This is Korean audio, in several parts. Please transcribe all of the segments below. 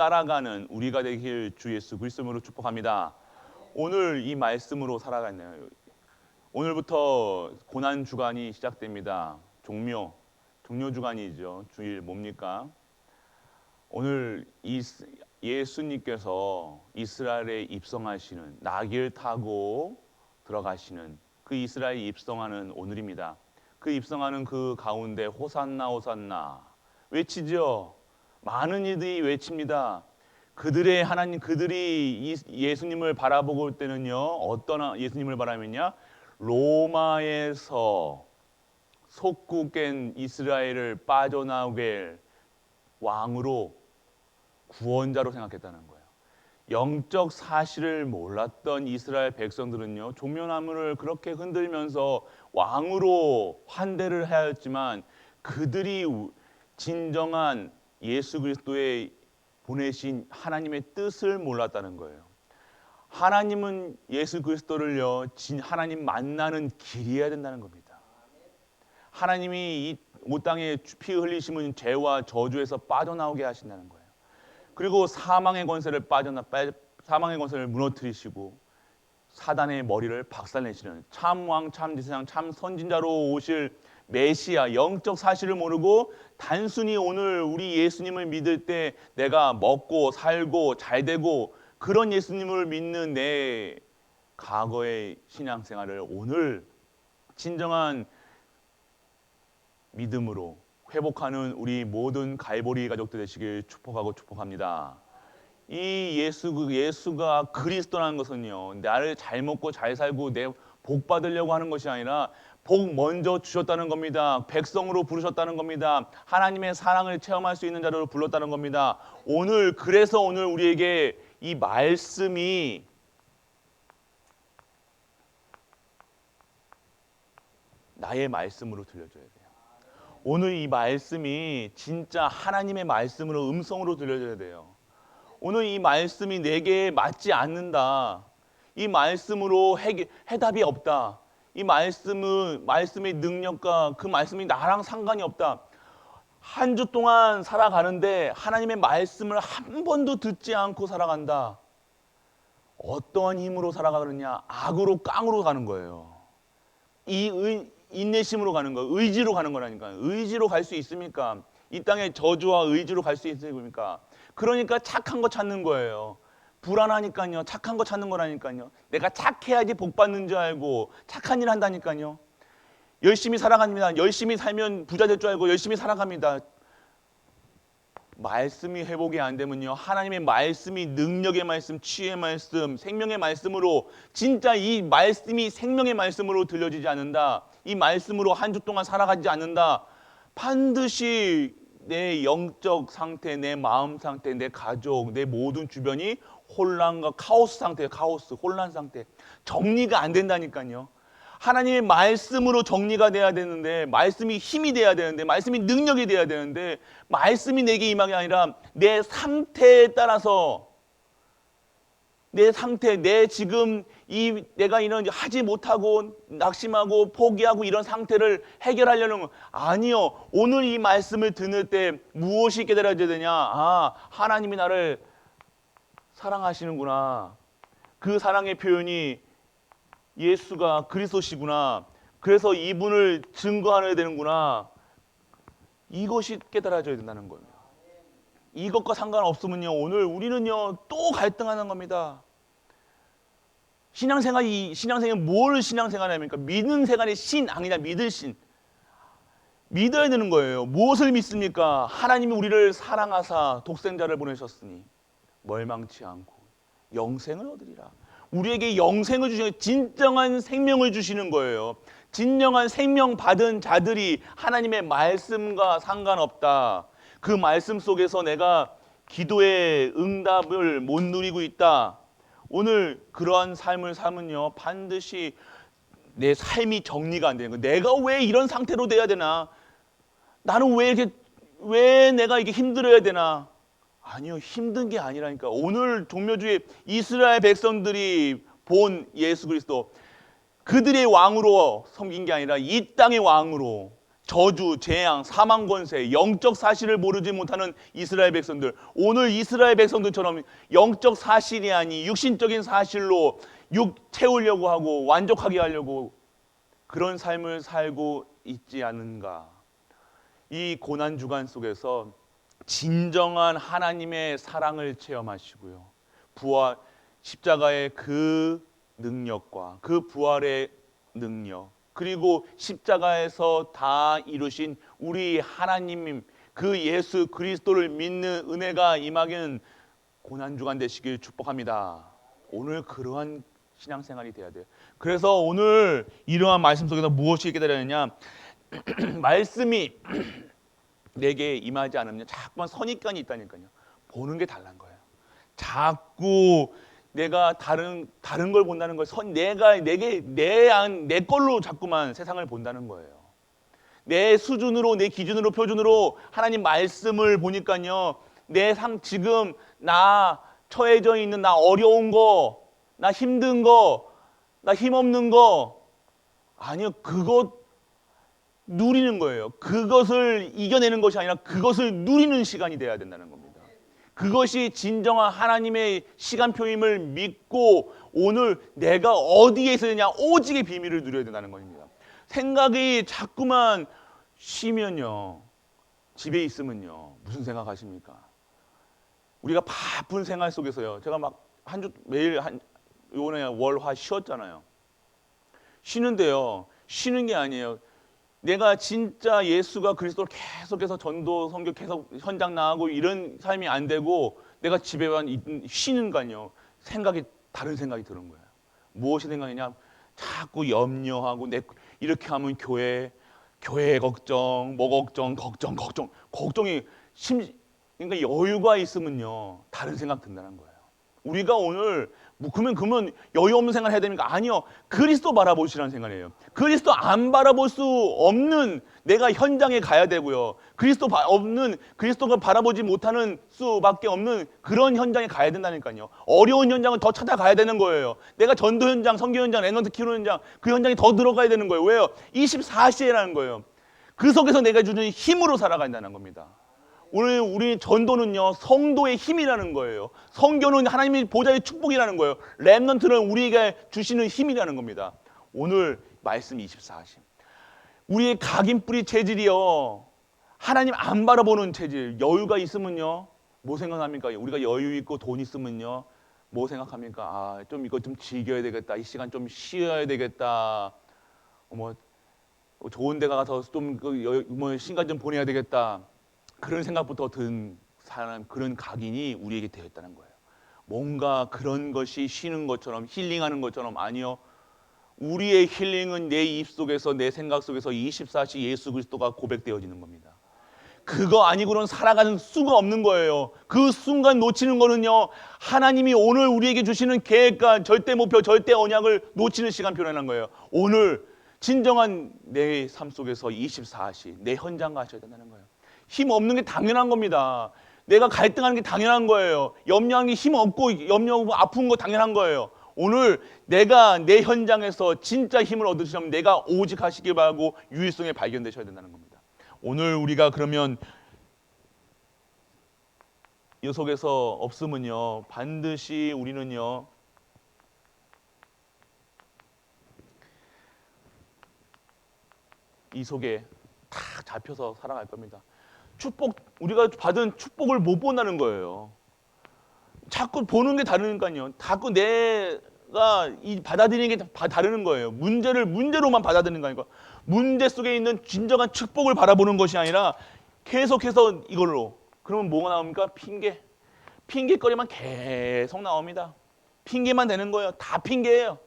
따라가는 우리가 되길 주 예수 그리스도로 축복합니다. 오늘 이 말씀으로 살아가네요. 오늘부터 고난 주간이 시작됩니다. 종료 주간이죠. 주일 뭡니까? 오늘 예수님께서 이스라엘에 입성하시는 나귀를 타고 들어가시는 그 이스라엘에 입성하는 오늘입니다. 그 입성하는 그 가운데 호산나 호산나 외치죠. 많은 이들이 외칩니다. 그들의 하나님, 그들이 예수님을 바라보고 올 때는요, 어떤 예수님을 바라면요, 로마에서 속국된 이스라엘을 빠져나오게 왕으로 구원자로 생각했다는 거예요. 영적 사실을 몰랐던 이스라엘 백성들은요, 조명나무를 그렇게 흔들면서 왕으로 환대를 하였지만 그들이 진정한 예수 그리스도의 보내신 하나님의 뜻을 몰랐다는 거예요. 하나님은 예수 그리스도를요, 하나님 만나는 길이어야 된다는 겁니다. 하나님이 이 땅에 피 흘리심은 죄와 저주에서 빠져나오게 하신다는 거예요. 그리고 사망의 권세를 무너뜨리시고 사단의 머리를 박살내시는 참왕, 참지상, 참 선진자로 오실 메시아, 영적 사실을 모르고 단순히 오늘 우리 예수님을 믿을 때 내가 먹고 살고 잘되고 그런 예수님을 믿는 내 과거의 신앙생활을 오늘 진정한 믿음으로 회복하는 우리 모든 갈보리 가족들 되시길 축복합니다. 이 예수가 그리스도라는 것은요, 나를 잘 먹고 잘 살고 내 복 받으려고 하는 것이 아니라 복 먼저 주셨다는 겁니다. 백성으로 부르셨다는 겁니다. 하나님의 사랑을 체험할 수 있는 자로 불렀다는 겁니다. 그래서 오늘 우리에게 이 말씀이 나의 말씀으로 들려줘야 돼요. 오늘 이 말씀이 진짜 하나님의 말씀으로 음성으로 들려줘야 돼요. 오늘 이 말씀이 내게 맞지 않는다. 이 말씀으로 해답이 없다. 이 말씀의 능력과 그 말씀이 나랑 상관이 없다. 한 주 동안 살아가는데 하나님의 말씀을 한 번도 듣지 않고 살아간다. 어떠한 힘으로 살아가느냐? 악으로 깡으로 가는 거예요. 인내심으로 가는 거예요. 의지로 가는 거라니까요. 의지로 갈 수 있습니까? 이 땅에 저주와 의지로 갈 수 있습니까? 그러니까 착한 거 찾는 거예요. 불안하니까요. 착한 거 찾는 거라니까요. 내가 착해야지 복 받는 줄 알고 착한 일 한다니까요. 열심히 살아갑니다. 열심히 살면 부자 될 줄 알고 열심히 살아갑니다. 말씀이 회복이 안 되면요, 하나님의 말씀이 능력의 말씀, 치유의 말씀, 생명의 말씀으로 진짜 이 말씀이 생명의 말씀으로 들려지지 않는다. 이 말씀으로 한 주 동안 살아가지 않는다. 반드시 내 영적 상태, 내 마음 상태, 내 가족, 내 모든 주변이 혼란과 카오스 상태예요. 카오스, 혼란 상태. 정리가 안 된다니까요. 하나님의 말씀으로 정리가 돼야 되는데, 말씀이 힘이 돼야 되는데, 말씀이 능력이 돼야 되는데, 말씀이 내게 임한 게 아니라 내 상태에 따라서 내 상태, 내가 이런 하지 못하고 낙심하고 포기하고 이런 상태를 해결하려는 건 아니요. 오늘 이 말씀을 듣는 때 무엇이 깨달아져야 되냐? 하나님이 나를 사랑하시는구나. 그 사랑의 표현이 예수가 그리스도시구나. 그래서 이분을 증거하셔야 되는구나. 이것이 깨달아져야 된다는 거예요. 이것과 상관없으면요, 오늘 우리는요 또 갈등하는 겁니다. 신앙생활이 뭘 신앙생활합니까? 믿는 생활이 아니라 믿을 신. 믿어야 되는 거예요. 무엇을 믿습니까? 하나님이 우리를 사랑하사 독생자를 보내셨으니 멀망치 않고 영생을 얻으리라. 우리에게 영생을 주시는, 진정한 생명을 주시는 거예요. 진정한 생명 받은 자들이 하나님의 말씀과 상관없다. 그 말씀 속에서 내가 기도의 응답을 못 누리고 있다. 오늘 그러한 삶을 살면요, 반드시 내 삶이 정리가 안 되는 거예요. 내가 왜 이런 상태로 돼야 되나? 나는 왜 내가 이게 힘들어야 되나? 아니요, 힘든 게 아니라니까. 오늘 종묘주의 이스라엘 백성들이 본 예수 그리스도, 그들의 왕으로 섬긴 게 아니라 이 땅의 왕으로 저주, 재앙, 사망 권세, 영적 사실을 모르지 못하는 이스라엘 백성들, 오늘 이스라엘 백성들처럼 영적 사실이 아닌 육신적인 사실로 육 채우려고 하고 완족하게 하려고 그런 삶을 살고 있지 않은가. 이 고난 주간 속에서 진정한 하나님의 사랑을 체험하시고요, 부활, 십자가의 그 능력과 그 부활의 능력, 그리고 십자가에서 다 이루신 우리 하나님 그 예수 그리스도를 믿는 은혜가 임하기는 고난주간 되시길 축복합니다. 오늘 그러한 신앙생활이 돼야 돼요. 그래서 오늘 이러한 말씀 속에서 무엇이 깨달았느냐, 말씀이 내게 임하지 않으면 자꾸만 선입견이 있다니까요. 보는 게 달란 거예요. 자꾸 내가 다른 걸 본다는 거예요. 내 걸로 자꾸만 세상을 본다는 거예요. 내 수준으로, 내 기준으로, 표준으로 하나님 말씀을 보니까요, 지금 나 처해져 있는, 나 어려운 거, 나 힘든 거, 나 힘없는 거, 아니요, 그것 누리는 거예요. 그것을 이겨내는 것이 아니라 그것을 누리는 시간이 돼야 된다는 겁니다. 그것이 진정한 하나님의 시간표임을 믿고 오늘 내가 어디에 있느냐, 오직의 비밀을 누려야 된다는 겁니다. 생각이 자꾸만 쉬면요, 집에 있으면요, 무슨 생각하십니까? 우리가 바쁜 생활 속에서요, 제가 막 한 주 매일 요번에 월화 쉬었잖아요. 쉬는데요, 쉬는 게 아니에요. 내가 진짜 예수가 그리스도를 계속해서 전도, 선교 계속 현장 나가고 이런 삶이 안 되고 내가 집에만 쉬는간요, 다른 생각이 드는 거예요. 무엇이 생각이냐? 자꾸 염려하고 이렇게 하면 교회 걱정, 뭐 걱정이 그러니까 여유가 있으면요, 다른 생각 든다는 거예요. 우리가 오늘 그러면 여유 없는 생각을 해야 됩니까? 아니요. 그리스도 바라보시라는 생각이에요. 그리스도 안 바라볼 수 없는 내가 현장에 가야 되고요. 그리스도가 바라보지 못하는 수밖에 없는 그런 현장에 가야 된다니까요. 어려운 현장을 더 찾아가야 되는 거예요. 내가 전도 현장, 선교 현장, 랩런트 키우는 현장, 그 현장에 더 들어가야 되는 거예요. 왜요? 24시라는 거예요. 그 속에서 내가 주는 힘으로 살아간다는 겁니다. 오늘 우리 전도는요, 성도의 힘이라는 거예요. 선교는 하나님의 보좌의 축복이라는 거예요. 랩런트는 우리에게 주시는 힘이라는 겁니다. 오늘 말씀 24시. 우리의 각인뿌리 체질이요, 하나님 안 바라보는 체질. 여유가 있으면요, 뭐 생각합니까? 우리가 여유 있고 돈 있으면요, 뭐 생각합니까? 이거 좀 즐겨야 되겠다. 이 시간 좀 쉬어야 되겠다. 좋은 데 가서 좀 시간 좀 보내야 되겠다. 그런 생각부터 든 사람, 그런 각인이 우리에게 되어 있다는 거예요. 뭔가 그런 것이 쉬는 것처럼, 힐링하는 것처럼. 아니요. 우리의 힐링은 내 입속에서, 내 생각 속에서 24시 예수 그리스도가 고백되어지는 겁니다. 그거 아니고는 살아가는 수가 없는 거예요. 그 순간 놓치는 거는요, 하나님이 오늘 우리에게 주시는 계획과 절대 목표, 절대 언약을 놓치는 시간표라는 거예요. 오늘 진정한 내 삶 속에서 24시 내 현장 가셔야 된다는 거예요. 힘 없는 게 당연한 겁니다. 내가 갈등하는 게 당연한 거예요. 염려하는 게 힘 없고 염려하고 아픈 거 당연한 거예요. 오늘 내가 내 현장에서 진짜 힘을 얻으시려면 내가 오직 하시길 바라고 유일성에 발견되셔야 된다는 겁니다. 오늘 우리가 그러면 이 속에서 없으면요, 반드시 우리는요, 이 속에 탁 잡혀서 살아갈 겁니다. 우리가 받은 축복을 못 본다는 거예요. 자꾸 보는 게 다르니까요. 자꾸 내가 받아들이는 게 다르는 거예요. 문제로만 받아들이는 거니까. 문제 속에 있는 진정한 축복을 바라보는 것이 아니라 계속해서 이걸로. 그러면 뭐가 나옵니까? 핑계거리만 계속 나옵니다. 핑계만 되는 거예요. 다 핑계예요.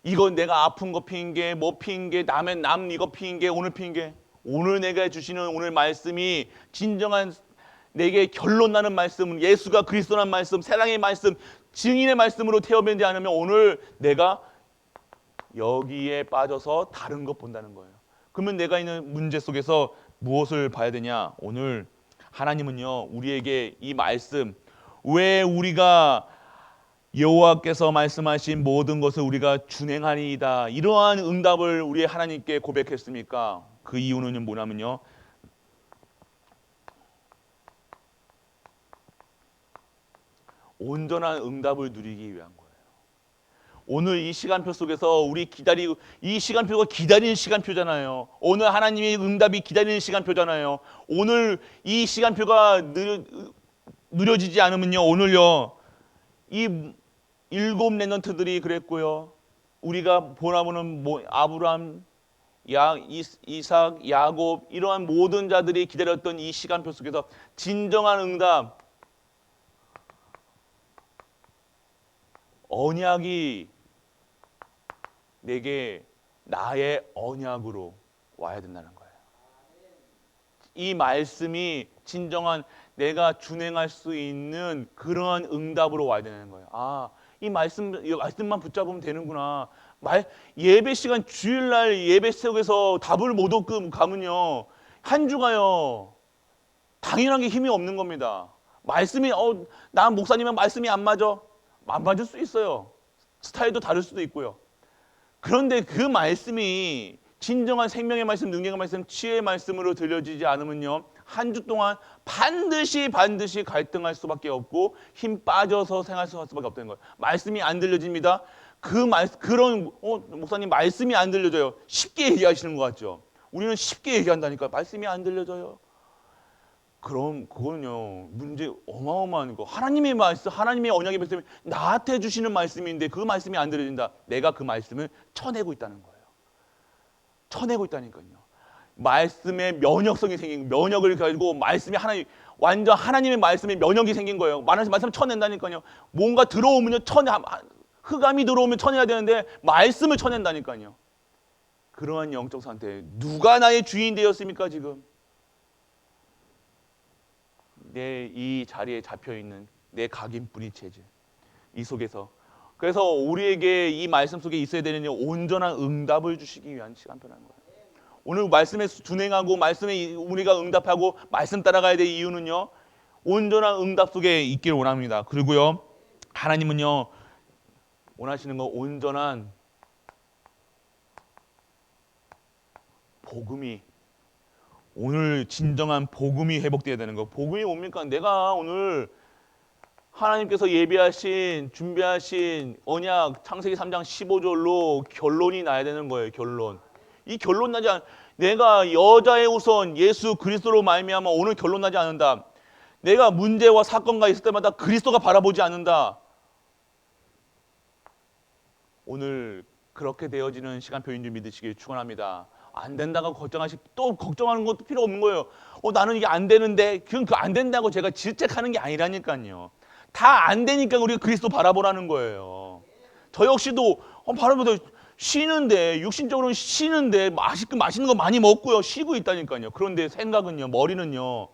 이건 내가 아픈 거 핑계, 뭐 핑계, 남 이거 핑계, 오늘 핑계. 오늘 내가 주시는 오늘 말씀이 진정한 내게 결론 나는 말씀, 예수가 그리스도라는 말씀, 사랑의 말씀, 증인의 말씀으로 태어나지 않으면 오늘 내가 여기에 빠져서 다른 것 본다는 거예요. 그러면 내가 있는 문제 속에서 무엇을 봐야 되냐? 오늘 하나님은요, 우리에게 이 말씀, 왜 우리가 여호와께서 말씀하신 모든 것을 우리가 준행하니이다, 이러한 응답을 우리 하나님께 고백했습니까? 그 이유는 뭐냐면요. 온전한 응답을 누리기 위한 거예요. 오늘 이 시간표 속에서 이 시간표가 기다리는 시간표잖아요. 오늘 하나님의 응답이 기다리는 시간표잖아요. 오늘 이 시간표가 누려지지 않으면요, 오늘요, 이 일곱 렘넌트들이 그랬고요. 우리가 보나보는 아브람, 이삭, 야곱 이러한 모든 자들이 기다렸던 이 시간표 속에서 진정한 응답, 언약이 내게 나의 언약으로 와야 된다는 거예요. 이 말씀이 진정한 내가 준행할 수 있는 그러한 응답으로 와야 되는 거예요. 이 말씀만 붙잡으면 되는구나. 예배 시간 주일날 예배 속에서 답을 못 얻고 가면요, 한 주가요 당연하게 힘이 없는 겁니다. 말씀이 나 목사님은 말씀이 안 맞을 수 있어요. 스타일도 다를 수도 있고요. 그런데 그 말씀이 진정한 생명의 말씀, 능력의 말씀, 치유의 말씀으로 들려지지 않으면요, 한 주 동안 반드시 갈등할 수밖에 없고 힘 빠져서 생활할 수밖에 없다는 거예요. 말씀이 안 들려집니다. 목사님 말씀이 안 들려져요. 쉽게 얘기하시는 것 같죠? 우리는 쉽게 얘기한다니까. 말씀이 안 들려져요. 그럼 그거는요, 문제 어마어마한 거. 하나님의 말씀, 하나님의 언약의 말씀이 나한테 주시는 말씀인데 그 말씀이 안 들려진다. 내가 그 말씀을 쳐내고 있다는 거예요. 쳐내고 있다니까요. 말씀의 면역성이 생긴, 면역을 가지고 말씀이 완전 하나님의 말씀에 면역이 생긴 거예요. 말씀 쳐낸다니까요. 뭔가 들어오면요, 흑암이 들어오면 쳐내야 되는데 말씀을 쳐낸다니까요. 그러한 영적 상태, 누가 나의 주인 되었습니까 지금? 내 이 자리에 잡혀있는 내 각인뿐이 체질, 이 속에서. 그래서 우리에게 이 말씀 속에 있어야 되는 온전한 응답을 주시기 위한 시간표라는 거예요. 오늘 말씀에 준행하고 말씀에 우리가 응답하고 말씀 따라가야 될 이유는요, 온전한 응답 속에 있기를 원합니다. 그리고요, 하나님은요 원하시는 건 온전한 복음이, 오늘 진정한 복음이 회복되어야 되는 거. 복음이 뭡니까? 내가 오늘 하나님께서 준비하신 언약 창세기 3장 15절로 결론이 나야 되는 거예요. 결론. 이 결론 나지 내가 여자의 우선 예수 그리스도로 말미암아 오늘 결론 나지 않는다. 내가 문제와 사건가 있을 때마다 그리스도가 바라보지 않는다. 오늘 그렇게 되어지는 시간표인 줄 믿으시길 축원합니다. 안 된다고 또 걱정하는 것도 필요 없는 거예요. 나는 이게 안 되는데, 그건 안 된다고 제가 질책하는 게 아니라니까요. 다 안 되니까 우리가 그리스도 바라보라는 거예요. 저 역시도 바라보다 쉬는데, 육신적으로는 쉬는데 맛있는 거 많이 먹고요, 쉬고 있다니까요. 그런데 생각은요, 머리는요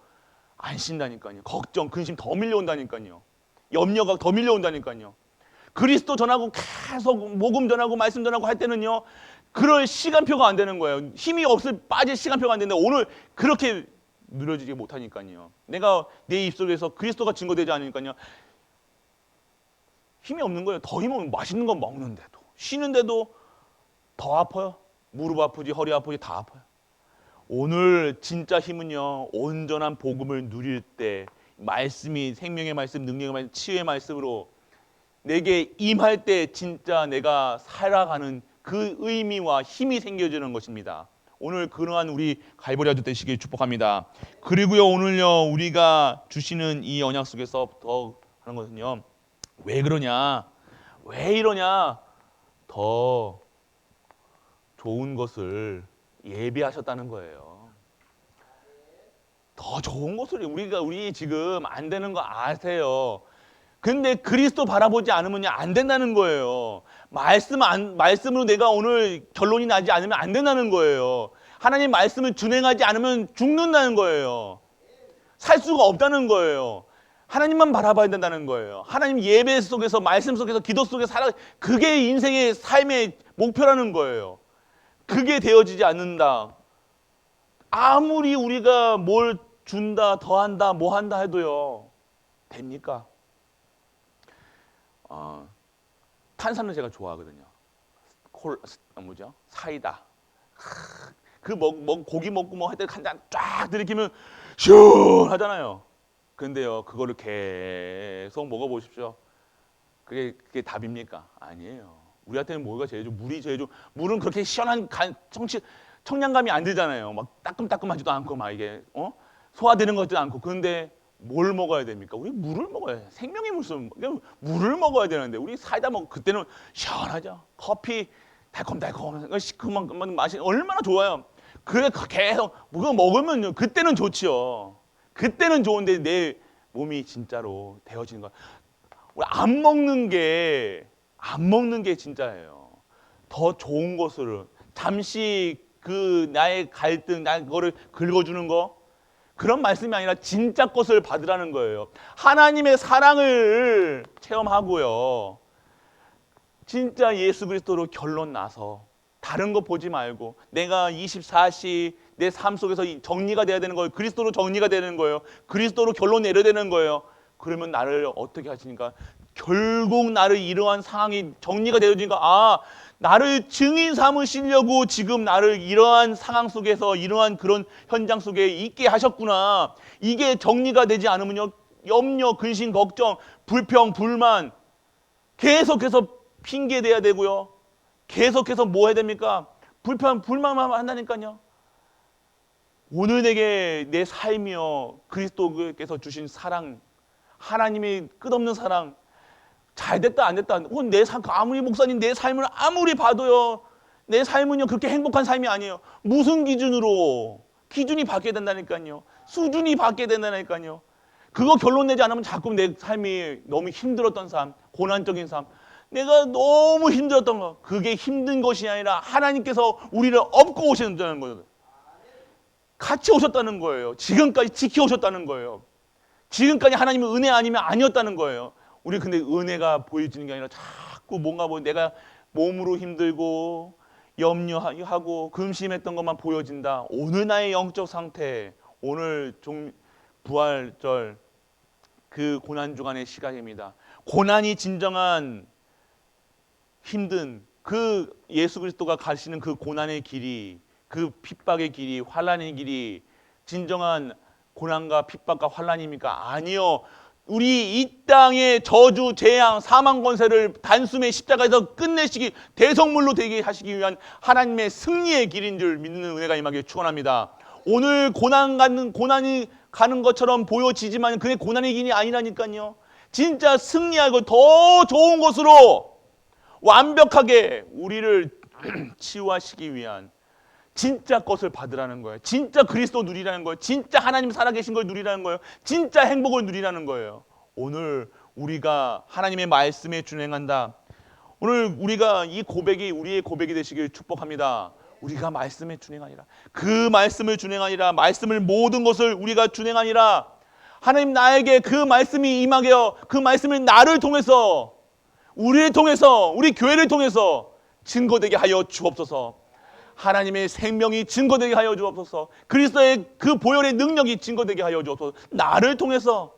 안 쉰다니까요. 걱정, 근심 더 밀려온다니까요. 염려가 더 밀려온다니까요. 그리스도 전하고 계속 복음 전하고 말씀 전하고 할 때는요, 그럴 시간표가 안 되는 거예요. 힘이 빠질 시간표가 안 되는데 오늘 그렇게 누려지지 못하니까요. 내가 내 입속에서 그리스도가 증거되지 않으니까요, 힘이 없는 거예요. 더 힘 없는, 맛있는 거 먹는데도, 쉬는데도 더 아파요. 무릎 아프지, 허리 아프지, 다 아파요. 오늘 진짜 힘은요, 온전한 복음을 누릴 때 말씀이 생명의 말씀, 능력의 말씀, 치유의 말씀으로 내게 임할 때 진짜 내가 살아가는 그 의미와 힘이 생겨지는 것입니다. 오늘 그러한 우리 갈보리아주 되시길 축복합니다. 그리고요, 오늘요 우리가 주시는 이 언약 속에서 더 하는 것은요, 왜 그러냐, 왜 이러냐, 더 좋은 것을 예비하셨다는 거예요. 더 좋은 것을 우리 지금 안 되는 거 아세요. 근데 그리스도 바라보지 않으면 안 된다는 거예요. 말씀으로 내가 오늘 결론이 나지 않으면 안 된다는 거예요. 하나님 말씀을 준행하지 않으면 죽는다는 거예요. 살 수가 없다는 거예요. 하나님만 바라봐야 된다는 거예요. 하나님 예배 속에서, 말씀 속에서, 기도 속에서 그게 인생의 삶의 목표라는 거예요. 그게 되어지지 않는다. 아무리 우리가 뭘 준다, 더한다, 뭐 한다 해도요, 됩니까? 탄산을 제가 좋아하거든요. 사이다. 고기 먹고 뭐 할 때 한 잔 쫙 들이키면 시원하잖아요. 근데요, 그거를 계속 먹어보십시오. 그게 답입니까? 아니에요. 우리한테는 뭐가 제일 좋아? 물이 제일 좋아. 물은 그렇게 시원한 청량감이 안 들잖아요. 막 따끔따끔하지도 않고 막 이게 소화되는 것 같지도 않고. 그런데 뭘 먹어야 됩니까? 우리 물을 먹어야 돼. 생명의 물을 먹어야 되는데 우리 사이다 먹고 그때는 시원하죠. 커피 달콤달콤 시큼한 맛이 얼마나 좋아요. 그래 계속 그거 먹으면요. 그때는 좋지요. 그때는 좋은데 내 몸이 진짜로 데워지는 거야. 우리 안 먹는 게 진짜예요. 더 좋은 것을 잠시 그 나의 갈등, 나 그거를 긁어주는 거 그런 말씀이 아니라 진짜 것을 받으라는 거예요. 하나님의 사랑을 체험하고요. 진짜 예수 그리스도로 결론 나서 다른 거 보지 말고 내가 24시 내 삶 속에서 정리가 돼야 되는 거예요. 그리스도로 정리가 되는 거예요. 그리스도로 결론 내려야 되는 거예요. 그러면 나를 어떻게 하시니까 결국 나를 이러한 상황이 정리가 되어지니까 나를 증인 삼으시려고 지금 나를 이러한 상황 속에서 이러한 그런 현장 속에 있게 하셨구나. 이게 정리가 되지 않으면요. 염려, 근심, 걱정, 불평, 불만 계속해서 핑계대야 되고요. 계속해서 뭐 해야 됩니까? 불만만 한다니까요. 오늘 내게 내 삶이요. 그리스도께서 주신 사랑, 하나님의 끝없는 사랑, 잘 됐다 안 됐다. 내 삶, 아무리 목사님 내 삶을 아무리 봐도요. 내 삶은요 그렇게 행복한 삶이 아니에요. 무슨 기준으로? 기준이 바뀌어야 된다니까요. 수준이 바뀌어야 된다니까요. 그거 결론 내지 않으면 자꾸 내 삶이 너무 힘들었던 삶, 고난적인 삶, 내가 너무 힘들었던 거, 그게 힘든 것이 아니라 하나님께서 우리를 업고 오셨다는 거예요. 같이 오셨다는 거예요. 지금까지 지켜오셨다는 거예요. 지금까지 하나님의 은혜 아니면 아니었다는 거예요. 우리 근데 은혜가 보여지는 게 아니라 자꾸 뭔가 내가 몸으로 힘들고 염려하고 근심했던 것만 보여진다. 오늘 나의 영적 상태, 오늘 부활절 그 고난 주간의 시간입니다. 고난이 진정한 힘든 그 예수 그리스도가 가시는 그 고난의 길이, 그 핍박의 길이, 환난의 길이 진정한 고난과 핍박과 환난입니까? 아니요. 우리 이 땅의 저주, 재앙, 사망 권세를 단숨에 십자가에서 끝내시기, 대성물로 되게 하시기 위한 하나님의 승리의 길인 줄 믿는 은혜가 임하기를 축원합니다. 오늘 고난이 가는 것처럼 보여지지만 그게 고난의 길이 아니라니까요. 진짜 승리하고 더 좋은 것으로 완벽하게 우리를 치유하시기 위한 진짜 것을 받으라는 거예요. 진짜 그리스도 누리라는 거예요. 진짜 하나님 살아계신 걸 누리라는 거예요. 진짜 행복을 누리라는 거예요. 오늘 우리가 하나님의 말씀에 준행한다. 오늘 우리가 이 고백이 우리의 고백이 되시길 축복합니다. 우리가 말씀에 준행하니라. 그 말씀을 준행하니라. 말씀을 모든 것을 우리가 준행하니라. 하나님 나에게 그 말씀이 임하게 그 말씀을 나를 통해서 우리를 통해서 우리 교회를 통해서 증거되게 하여 주옵소서. 하나님의 생명이 증거되게 하여 주옵소서. 그리스도의 그 보혈의 능력이 증거되게 하여 주옵소서. 나를 통해서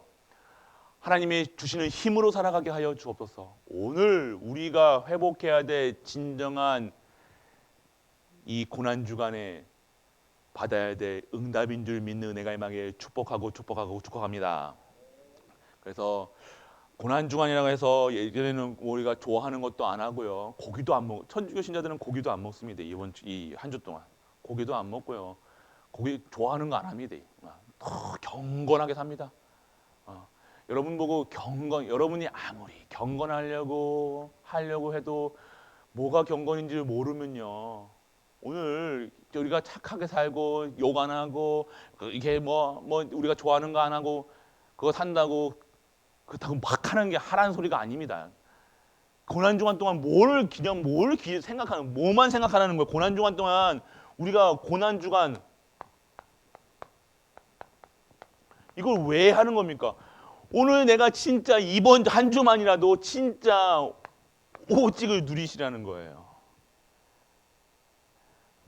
하나님이 주시는 힘으로 살아가게 하여 주옵소서. 오늘 우리가 회복해야 될 진정한 이 고난주간에 받아야 될 응답인 줄 믿는 은혜가 임하게 축복합니다. 그래서 고난주간이라고 해서 예전에는 우리가 좋아하는 것도 안 하고요. 고기도 안 먹고, 천주교 신자들은 고기도 안 먹습니다. 이 한 주 동안 고기도 안 먹고요. 고기 좋아하는 거 안 합니다. 더 경건하게 삽니다. 여러분 보고 여러분이 아무리 경건하려고 해도 뭐가 경건인지 모르면요. 오늘 우리가 착하게 살고 욕 안 하고 이게 뭐 우리가 좋아하는 거 안 하고 그거 산다고 그렇다고 막 하는 게 하라는 소리가 아닙니다. 고난주간 동안 뭘 생각하는, 뭐만 생각하라는 거예요. 고난주간 동안 우리가 고난주간 이걸 왜 하는 겁니까? 오늘 내가 진짜 이번 한 주만이라도 진짜 오직을 누리시라는 거예요.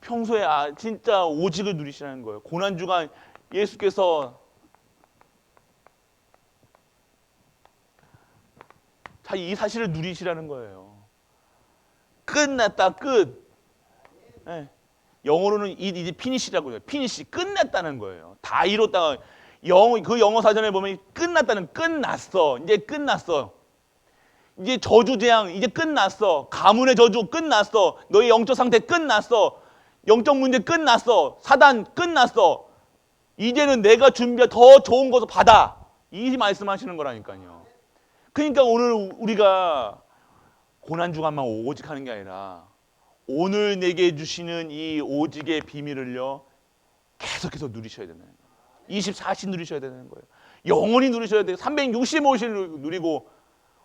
평소에 진짜 오직을 누리시라는 거예요. 고난주간 예수께서 이 사실을 누리시라는 거예요. 끝났다, 끝. 네. 영어로는 이제 피니시라고 해요. 피니시, 끝냈다는 거예요. 다 이뤘다. 그 영어 사전에 보면 끝났다는, 끝났어. 이제 끝났어. 이제 저주 재앙 이제 끝났어. 가문의 저주 끝났어. 너의 영적 상태 끝났어. 영적 문제 끝났어. 사단 끝났어. 이제는 내가 준비한 더 좋은 것을 받아. 이 말씀하시는 거라니까요. 그러니까 오늘 우리가 고난주간만 오직 하는 게 아니라 오늘 내게 주시는 이 오직의 비밀을요 계속해서 누리셔야 되는 거예요. 24시 누리셔야 되는 거예요. 영원히 누리셔야 돼요. 365시를 누리고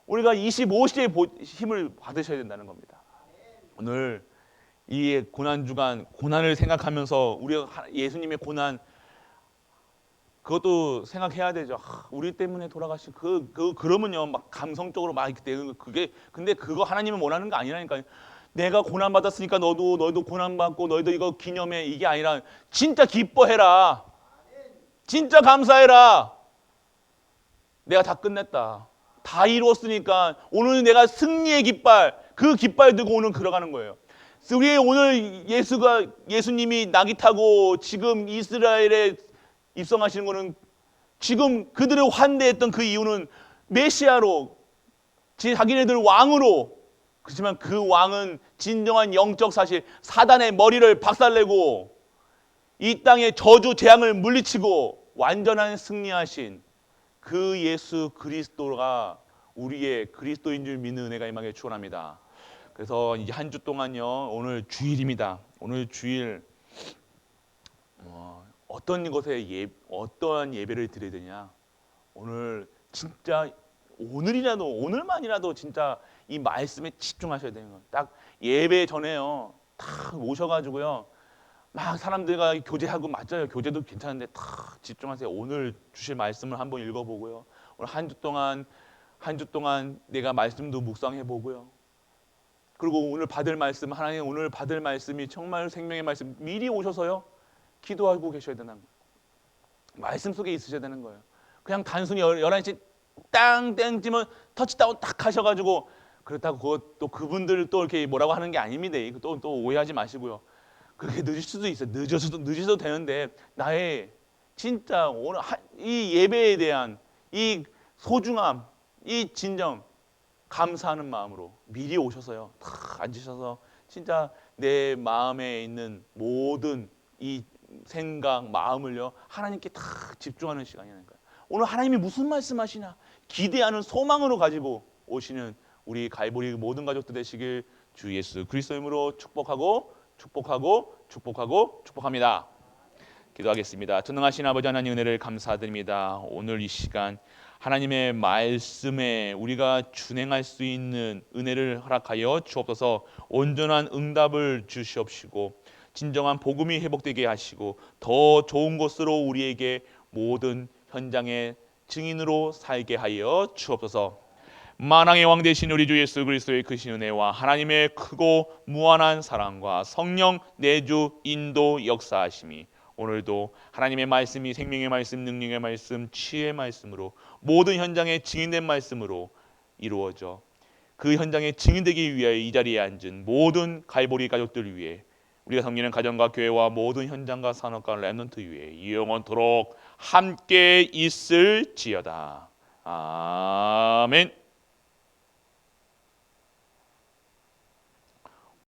우리가 25시의 힘을 받으셔야 된다는 겁니다. 오늘 이 고난주간 고난을 생각하면서 우리가 예수님의 고난 그것도 생각해야 되죠. 우리 때문에 돌아가신 그러면요 막 감성적으로 막 이렇게 되는 그게 근데 그거 하나님은 원하는 거 아니라니까요. 내가 고난 받았으니까 너희도 고난 받고 너희도 이거 기념해 이게 아니라 진짜 기뻐해라. 진짜 감사해라. 내가 다 끝냈다. 다 이루었으니까 오늘 내가 승리의 깃발 그 깃발 들고 오늘 들어가는 거예요. 우리 오늘 예수님이 나귀 타고 지금 이스라엘에 입성하시는 거는 지금 그들을 환대했던 그 이유는 메시아로 자기네들 왕으로 그렇지만 그 왕은 진정한 영적 사실 사단의 머리를 박살내고 이 땅의 저주 재앙을 물리치고 완전한 승리하신 그 예수 그리스도가 우리의 그리스도인 줄 믿는 은혜가 임하게 축원합니다. 그래서 이 한 주 동안요 오늘 주일입니다. 오늘 주일 어떠한 예배를 드려야 되냐? 오늘 진짜 오늘만이라도 진짜 이 말씀에 집중하셔야 되는 거예요. 딱 예배 전에요. 딱 오셔가지고요. 막 사람들과 교제하고 맞아요. 교제도 괜찮은데 딱 집중하세요. 오늘 주실 말씀을 한번 읽어보고요. 오늘 한 주 동안 내가 말씀도 묵상해 보고요. 그리고 오늘 받을 말씀 하나님 오늘 받을 말씀이 정말 생명의 말씀 미리 오셔서요. 기도하고 계셔야 되는 거예요. 말씀 속에 있으셔야 되는 거예요. 그냥 단순히 11시 땡 찌면 터치다운 딱 하셔가지고 그렇다고 또 그분들 또 이렇게 뭐라고 하는 게 아닙니다. 또 오해하지 마시고요. 그렇게 늦을 수도 있어요. 늦어도 되는데 나의 진짜 오늘 이 예배에 대한 이 소중함, 이 진정 감사하는 마음으로 미리 오셔서요. 탁 앉으셔서 진짜 내 마음에 있는 모든 이 생각, 마음을요 하나님께 탁 집중하는 시간이니까요. 오늘 하나님이 무슨 말씀하시나 기대하는 소망으로 가지고 오시는 우리 갈보리 모든 가족들 되시길 주 예수 그리스도 이름으로 축복합니다. 기도하겠습니다. 전능하신 아버지 하나님 은혜를 감사드립니다. 오늘 이 시간 하나님의 말씀에 우리가 준행할 수 있는 은혜를 허락하여 주옵소서. 온전한 응답을 주시옵시고 진정한 복음이 회복되게 하시고 더 좋은 것으로 우리에게 모든 현장의 증인으로 살게 하여 주옵소서. 만왕의 왕 되신 우리 주 예수 그리스도의 크신 은혜와 하나님의 크고 무한한 사랑과 성령 내주 인도 역사하심이 오늘도 하나님의 말씀이 생명의 말씀, 능력의 말씀, 치유의 말씀으로 모든 현장에 증인된 말씀으로 이루어져 그 현장에 증인되기 위하여 이 자리에 앉은 모든 갈보리 가족들 위해 우리가 섬기는 가정과 교회와 모든 현장과 산업과 렘넌트 위에 영원토록 함께 있을지어다. 아멘.